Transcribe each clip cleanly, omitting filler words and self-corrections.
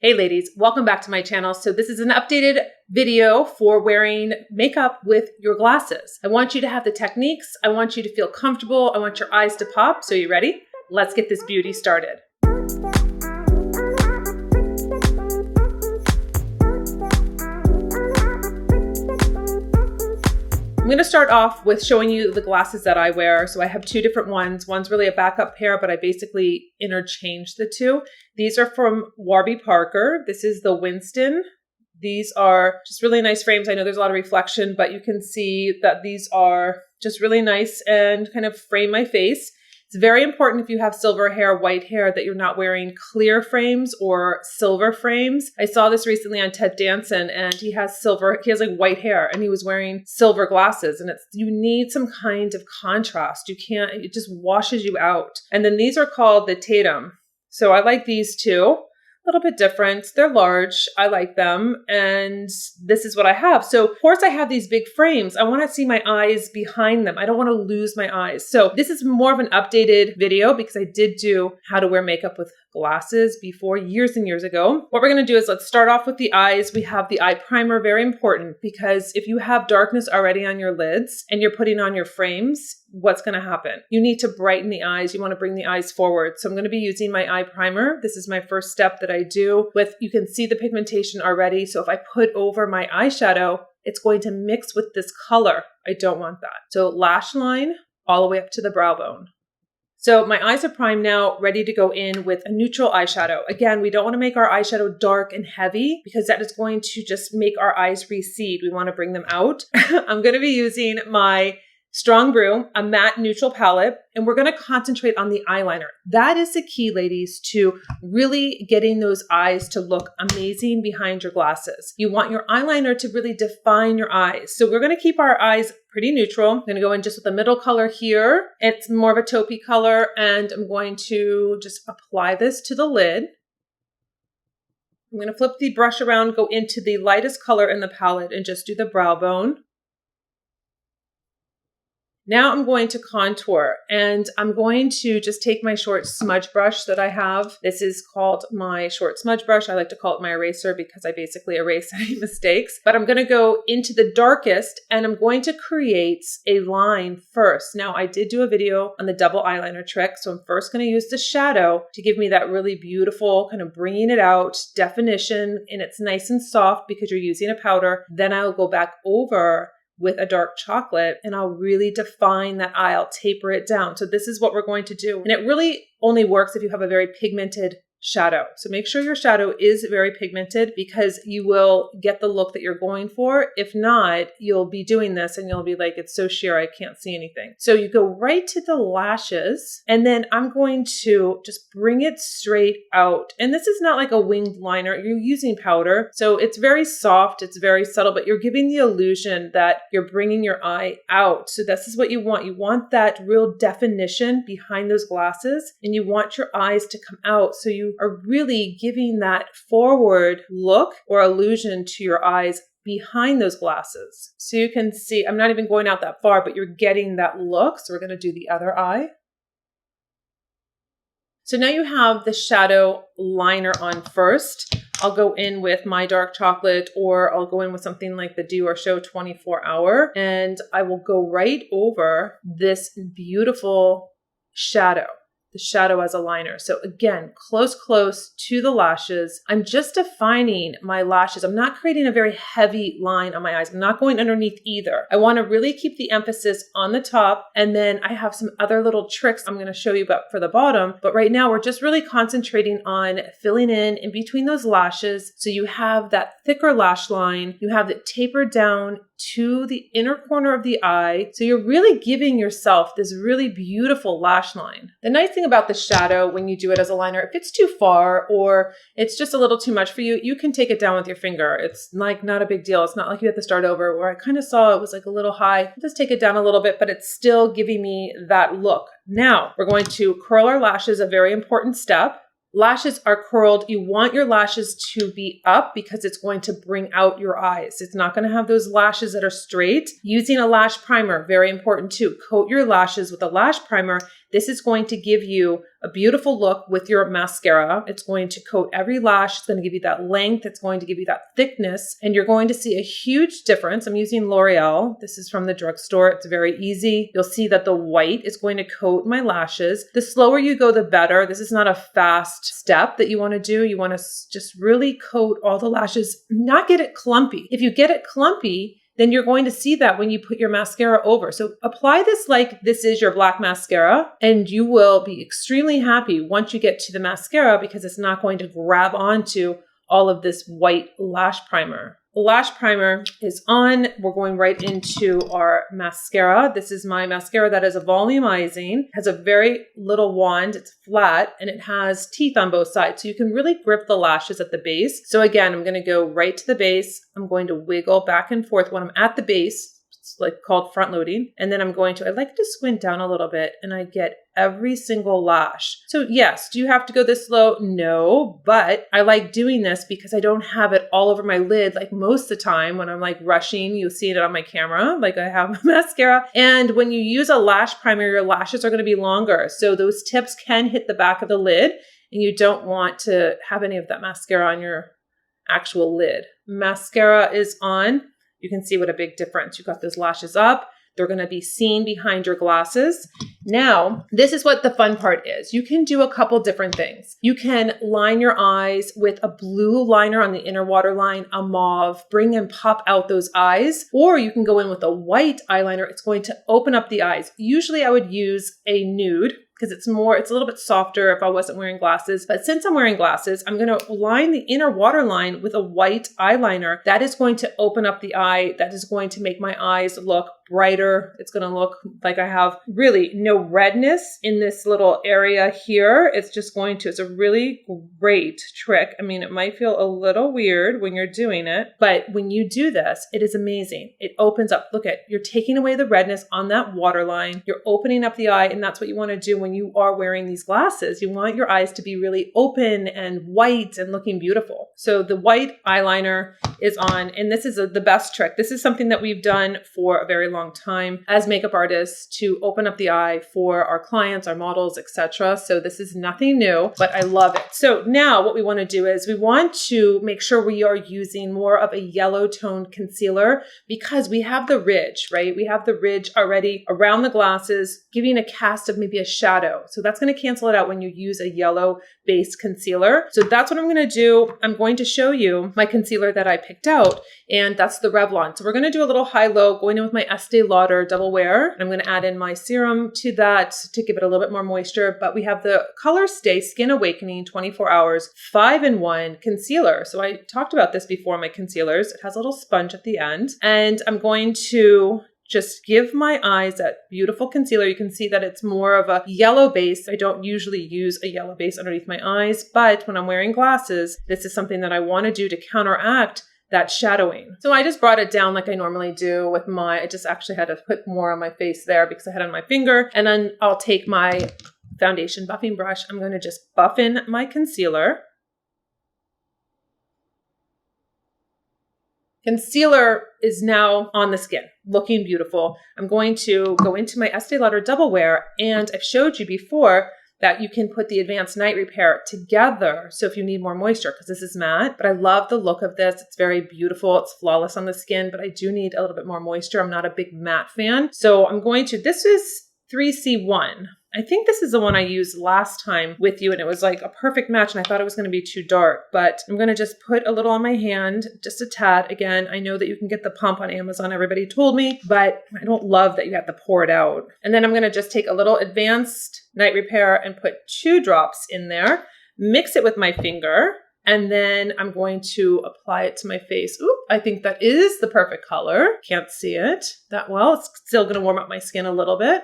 Hey ladies, welcome back to my channel. So this is an updated video for wearing makeup with your glasses. I want you to have the techniques. I want you to feel comfortable. I want your eyes to pop. So you ready? Let's get this beauty started. I'm going to start off with showing you the glasses that I wear. So I have two different ones. One's really a backup pair, but I basically interchange the two. These are from Warby Parker. This is the Winston. These are just really nice frames. I know there's a lot of reflection, but you can see that these are just really nice and kind of frame my face. It's very important if you have silver hair, white hair, that you're not wearing clear frames or silver frames. I saw this recently on Ted Danson, and he has like white hair, and he was wearing silver glasses. And you need some kind of contrast. It just washes you out. And then these are called the Tatum. So I like these two. A little bit different. They're large. I like them. And this is what I have. So of course I have these big frames. I want to see my eyes behind them. I don't want to lose my eyes. So this is more of an updated video because I did do how to wear makeup with glasses before years and years ago. What we're going to do is let's start off with the eyes. We have the eye primer, very important, because if you have darkness already on your lids and you're putting on your frames, what's going to happen? You need to brighten the eyes. You want to bring the eyes forward. So I'm going to be using my eye primer. This is my first step that I do with, you can see the pigmentation already. So if I put over my eyeshadow, it's going to mix with this color. I don't want that. So lash line all the way up to the brow bone. So my eyes are primed now, ready to go in with a neutral eyeshadow. Again, we don't want to make our eyeshadow dark and heavy because that is going to just make our eyes recede. We want to bring them out. I'm going to be using my Strong Brew, a matte neutral palette, and we're going to concentrate on the eyeliner. That is the key, ladies, to really getting those eyes to look amazing behind your glasses. You want your eyeliner to really define your eyes. So we're going to keep our eyes pretty neutral. I'm going to go in just with the middle color here. It's more of a taupey color, and I'm going to just apply this to the lid. I'm going to flip the brush around, go into the lightest color in the palette, and just do the brow bone. Now I'm going to contour, and I'm going to just take my short smudge brush that I have. This is called my short smudge brush. I like to call it my eraser because I basically erase any mistakes. But I'm going to go into the darkest, and I'm going to create a line first. Now I did do a video on the double eyeliner trick, so I'm first going to use the shadow to give me that really beautiful kind of bringing it out definition, and it's nice and soft because you're using a powder. Then I'll go back over with a dark chocolate, and I'll really define that eye. I'll taper it down. So this is what we're going to do. And it really only works if you have a very pigmented shadow. So make sure your shadow is very pigmented because you will get the look that you're going for. If not, you'll be doing this and you'll be like, it's so sheer, I can't see anything. So you go right to the lashes, and then I'm going to just bring it straight out. And this is not like a winged liner. You're using powder. So it's very soft. It's very subtle, but you're giving the illusion that you're bringing your eye out. So this is what you want. You want that real definition behind those glasses, and you want your eyes to come out. So you are really giving that forward look or illusion to your eyes behind those glasses. So you can see, I'm not even going out that far, but you're getting that look. So we're going to do the other eye. So now you have the shadow liner on first. I'll go in with my dark chocolate, or I'll go in with something like the Do or Show 24 Hour, and I will go right over this beautiful shadow. The shadow as a liner. So again, close to the lashes. I'm just defining my lashes. I'm not creating a very heavy line on my eyes. I'm not going underneath either. I want to really keep the emphasis on the top. And then I have some other little tricks I'm going to show you about for the bottom. But right now we're just really concentrating on filling in between those lashes. So you have that thicker lash line. You have it tapered down to the inner corner of the eye. So you're really giving yourself this really beautiful lash line. The nice thing about the shadow when you do it as a liner, if it's too far or it's just a little too much for you, you can take it down with your finger. It's like not a big deal. It's not like you have to start over, where I kind of saw it was like a little high. Just take it down a little bit, but it's still giving me that look. Now we're going to curl our lashes, a very important step. Lashes are curled. You want your lashes to be up because it's going to bring out your eyes. It's not going to have those lashes that are straight. Using a lash primer, very important too. Coat your lashes with a lash primer. This is going to give you a beautiful look with your mascara. It's going to coat every lash. It's going to give you that length. It's going to give you that thickness, and you're going to see a huge difference. I'm using L'Oreal. This is from the drugstore. It's very easy. You'll see that the white is going to coat my lashes. The slower you go, the better. This is not a fast step that you want to do. You want to just really coat all the lashes, not get it clumpy. If you get it clumpy, then you're going to see that when you put your mascara over. So apply this like this is your black mascara, and you will be extremely happy once you get to the mascara because it's not going to grab onto all of this white lash primer. The lash primer is on. We're going right into our mascara. This is my mascara that is a volumizing, has a very little wand. It's flat and it has teeth on both sides. So you can really grip the lashes at the base. So again, I'm going to go right to the base. I'm going to wiggle back and forth when I'm at the base. It's like called front loading. And then I like to squint down a little bit and I get every single lash. So yes, do you have to go this slow? No, but I like doing this because I don't have it all over my lid like most of the time when I'm like rushing. You'll see it on my camera, like I have mascara. And when you use a lash primer, your lashes are going to be longer. So those tips can hit the back of the lid and you don't want to have any of that mascara on your actual lid. Mascara is on. You can see what a big difference. You got those lashes up. They're going to be seen behind your glasses. Now, this is what the fun part is. You can do a couple different things. You can line your eyes with a blue liner on the inner waterline, a mauve, bring and pop out those eyes, or you can go in with a white eyeliner. It's going to open up the eyes. Usually I would use a nude because it's a little bit softer if I wasn't wearing glasses. But since I'm wearing glasses, I'm going to line the inner waterline with a white eyeliner. That is going to open up the eye. That is going to make my eyes look brighter. It's going to look like I have really no redness in this little area here. It's a really great trick. I mean, it might feel a little weird when you're doing it, but when you do this, it is amazing. It opens up. Look at, you're taking away the redness on that waterline. You're opening up the eye, and that's what you want to do when you are wearing these glasses. You want your eyes to be really open and white and looking beautiful. So the white eyeliner is on, and this is the best trick. This is something that we've done for a very long time as makeup artists to open up the eye for our clients, our models, etc. So this is nothing new, but I love it. So now what we want to do is we want to make sure we are using more of a yellow toned concealer because we have the ridge, right? We have the ridge already around the glasses, giving a cast of maybe a shadow. So that's going to cancel it out when you use a yellow based concealer. So that's what I'm going to do. I'm going to show you my concealer that I picked out, and that's the Revlon. So we're going to do a little high-low, going in with my Estee Lauder Double Wear. I'm going to add in my serum to that to give it a little bit more moisture, but we have the Color Stay Skin Awakening 24 Hours 5-in-1 Concealer. So I talked about this before, my concealers. It has a little sponge at the end, and I'm going to just give my eyes that beautiful concealer. You can see that it's more of a yellow base. I don't usually use a yellow base underneath my eyes, but when I'm wearing glasses, this is something that I want to do to counteract that shadowing. So I just brought it down like I normally do with I just actually had to put more on my face there because I had it on my finger. And then I'll take my foundation buffing brush. I'm going to just buff in my concealer. Concealer is now on the skin, looking beautiful. I'm going to go into my Estee Lauder Double Wear, and I've showed you before that you can put the Advanced Night Repair together. So if you need more moisture, because this is matte, but I love the look of this. It's very beautiful. It's flawless on the skin, but I do need a little bit more moisture. I'm not a big matte fan. So this is 3C1. I think this is the one I used last time with you, and it was like a perfect match, and I thought it was going to be too dark, but I'm going to just put a little on my hand, just a tad. Again, I know that you can get the pump on Amazon. Everybody told me, but I don't love that you have to pour it out. And then I'm going to just take a little Advanced Night Repair and put 2 drops in there, mix it with my finger, and then I'm going to apply it to my face. Ooh, I think that is the perfect color. Can't see it that well. It's still going to warm up my skin a little bit.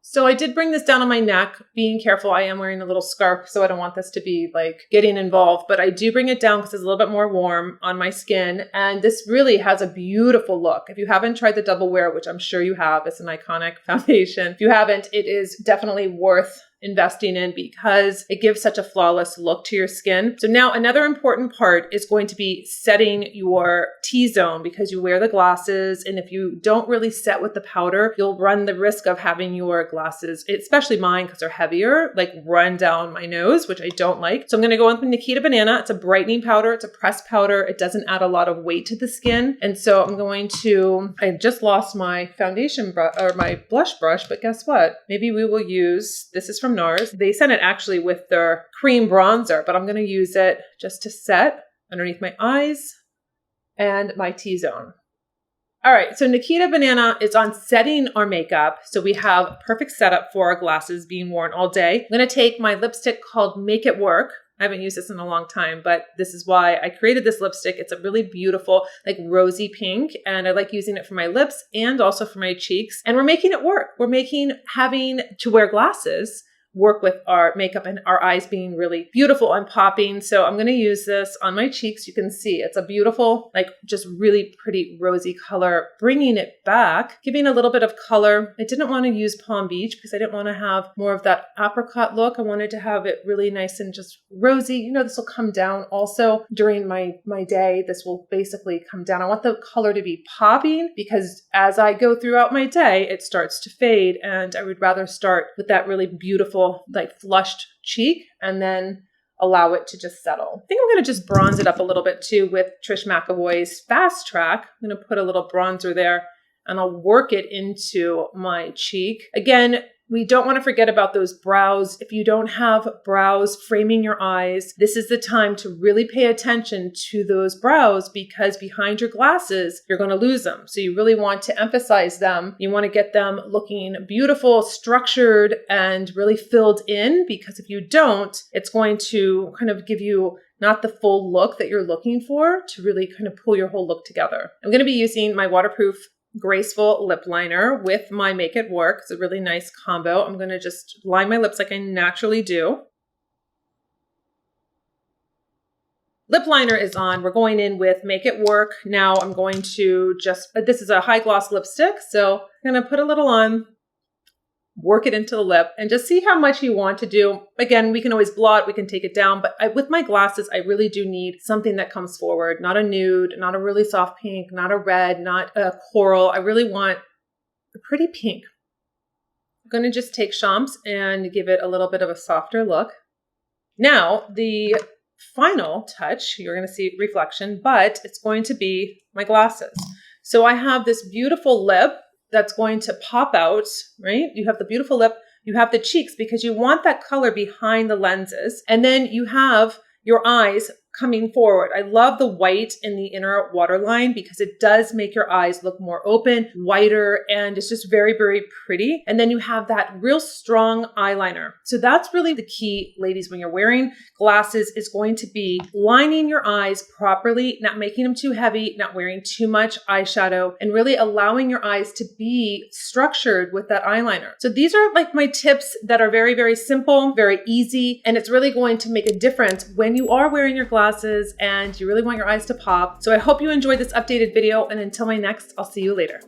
So I did bring this down on my neck, being careful. I am wearing a little scarf, so I don't want this to be like getting involved, but I do bring it down because it's a little bit more warm on my skin. And this really has a beautiful look. If you haven't tried the Double Wear, which I'm sure you have, it's an iconic foundation. If you haven't, it is definitely worth investing in because it gives such a flawless look to your skin. So now another important part is going to be setting your T-zone because you wear the glasses. And if you don't really set with the powder, you'll run the risk of having your glasses, especially mine because they're heavier, like run down my nose, which I don't like. So I'm going to go in with Nikol Banana. It's a brightening powder. It's a pressed powder. It doesn't add a lot of weight to the skin. And so I'm going to, I just lost my foundation brush or my blush brush, but guess what? Maybe we will use, this is from NARS. They sent it actually with their cream bronzer, but I'm going to use it just to set underneath my eyes and my T-zone. All right, so Nikol Banana is on setting our makeup. So we have a perfect setup for our glasses being worn all day. I'm going to take my lipstick called Make It Work. I haven't used this in a long time, but this is why I created this lipstick. It's a really beautiful, like rosy pink, and I like using it for my lips and also for my cheeks. And we're making it work. We're making having to wear glasses work with our makeup and our eyes being really beautiful and popping. So I'm going to use this on my cheeks. You can see it's a beautiful, like just really pretty rosy color, bringing it back, giving a little bit of color. I didn't want to use Palm Beach because I didn't want to have more of that apricot look. I wanted to have it really nice and just rosy. You know, this will come down also during my day. This will basically come down. I want the color to be popping because as I go throughout my day, it starts to fade, and I would rather start with that really beautiful like flushed cheek and then allow it to just settle. I think I'm going to just bronze it up a little bit too with Trish McEvoy's Fast Track. I'm going to put a little bronzer there and I'll work it into my cheek. Again, we don't want to forget about those brows. If you don't have brows framing your eyes, this is the time to really pay attention to those brows because behind your glasses, you're going to lose them. So you really want to emphasize them. You want to get them looking beautiful, structured, and really filled in because if you don't, it's going to kind of give you not the full look that you're looking for to really kind of pull your whole look together. I'm going to be using my waterproof graceful lip liner with my Make It Work. It's a really nice combo. I'm going to just line my lips like I naturally do. Lip liner is on. We're going in with Make It Work. Now I'm going to just, this is a high gloss lipstick. So I'm going to put a little on, work it into the lip and just see how much you want to do. Again, we can always blot, we can take it down, but with my glasses, I really do need something that comes forward, not a nude, not a really soft pink, not a red, not a coral. I really want a pretty pink. I'm going to just take Champs and give it a little bit of a softer look. Now, the final touch, you're going to see reflection, but it's going to be my glasses. So I have this beautiful lip that's going to pop out, right? You have the beautiful lip, you have the cheeks because you want that color behind the lenses. And then you have your eyes coming forward. I love the white in the inner waterline because it does make your eyes look more open, whiter, and it's just very, very pretty. And then you have that real strong eyeliner. So that's really the key, ladies, when you're wearing glasses is going to be lining your eyes properly, not making them too heavy, not wearing too much eyeshadow, and really allowing your eyes to be structured with that eyeliner. So these are like my tips that are very, very simple, very easy, and it's really going to make a difference when you are wearing your glasses and you really want your eyes to pop. So I hope you enjoyed this updated video, and until my next, I'll see you later.